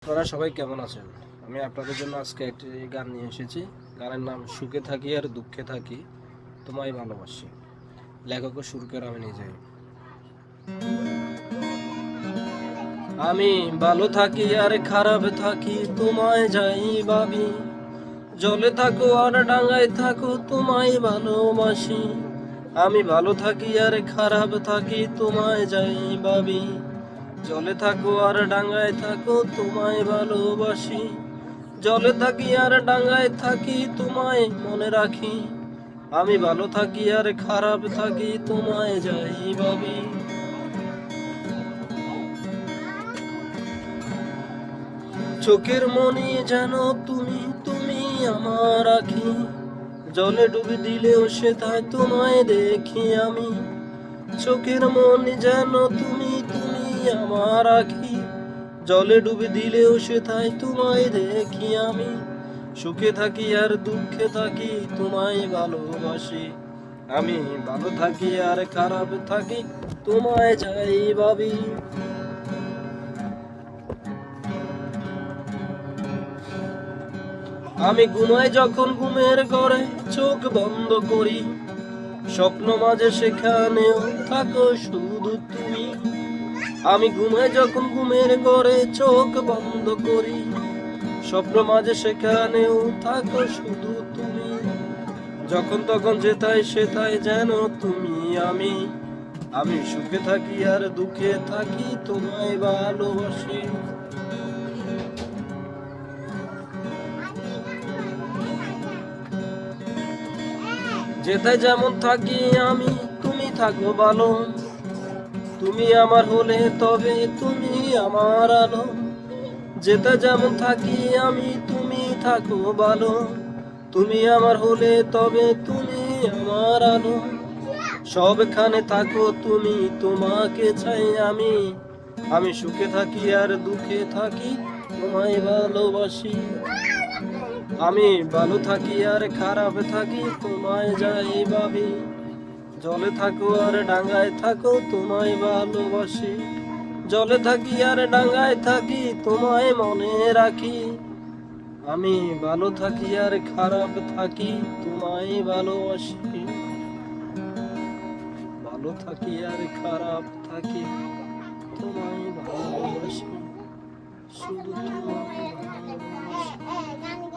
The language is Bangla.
আপনারা সবাই কেমন আছেন? আমি আপনাদের জন্য আজকে একটি গান নিয়ে এসেছি। গানের নাম সুখে থাকি আর দুঃখে থাকি তোমায় ভালোবাসি। লেখক ও সুরকার আমি নিজেই। আমি ভালো থাকি আর খারাপ থাকি তোমায় যাই ভাবি, জলে থাকো আর ডাঙায় থাকো তোমায় ভালোবাসি। আমি ভালো থাকি আর খারাপ থাকি তোমায় যাই ভাবি, জলে থাকো আর ডাঙায় থাকো তোমায় ভালোবাসি। জলে থাকি আর ডাঙায় থাকি তোমায় মনে রাখি। আমি ভালো থাকি আর খারাপ থাকি তোমায় যাই ভাবি। চোখের মনি যেন তুমি, তুমি আমার আখি, জলে ডুবে দিলেও সেথায় তোমায় দেখি আমি। চোখের মনি যেন তুমি, তুমি আমার আখি, জলে ডুবে দিলেও সেথায় তোমায় দেখি আমি। সুখে থাকি আর দুঃখে থাকি তোমায় ভালোবাসি। আমি ভালো থাকি আর খারাপ থাকি তোমায় চাই ভাবি। আমি ঘুমাই যখন ঘুমের ঘরে চোখ বন্ধ করি, স্বপ্ন মাঝে সেখানেও থাকো শুধু তুমি। আমি ঘুমাই যখন ঘুমের ঘরে চোখ বন্ধ করি, স্বপ্ন মাঝে সেখানেও থাকো শুধু তুমি। যখন তখন যেথায় সেথায় যেন তুমি আমি। আমি সুখে থাকি আর দুঃখে থাকি তোমায় ভালোবাসি। যেথায় যেমন থাকি আমি, তুমি থাকো ভালো। তুমি আমার হলে তবে তুমি আমার আলো। যেতে যেমন থাকি আমি, তুমি থাকো ভালো। তুমি আমার হলে তবে তুমি আমার আলো। সবখানে থাকো তুমি, তোমাকে চাই আমি। আমি সুখে থাকি আর দুঃখে থাকি তোমায় ভালোবাসি। আমি ভালো থাকি আর খারাপ থাকি তোমায় যাই ভাবি, জলে থাকো আর ডাঙায় থাকো তোমায় ভালোবাসি। জলে থাকি আর ডাঙায় থাকি তোমায় মনে রাখি। আমি ভালো থাকি আর খারাপ থাকি তোমায় ভালোবাসি। ভালো থাকি আর খারাপ থাকি তোমায় ভালোবাসি, শুধু তোমায় ভালোবাসি।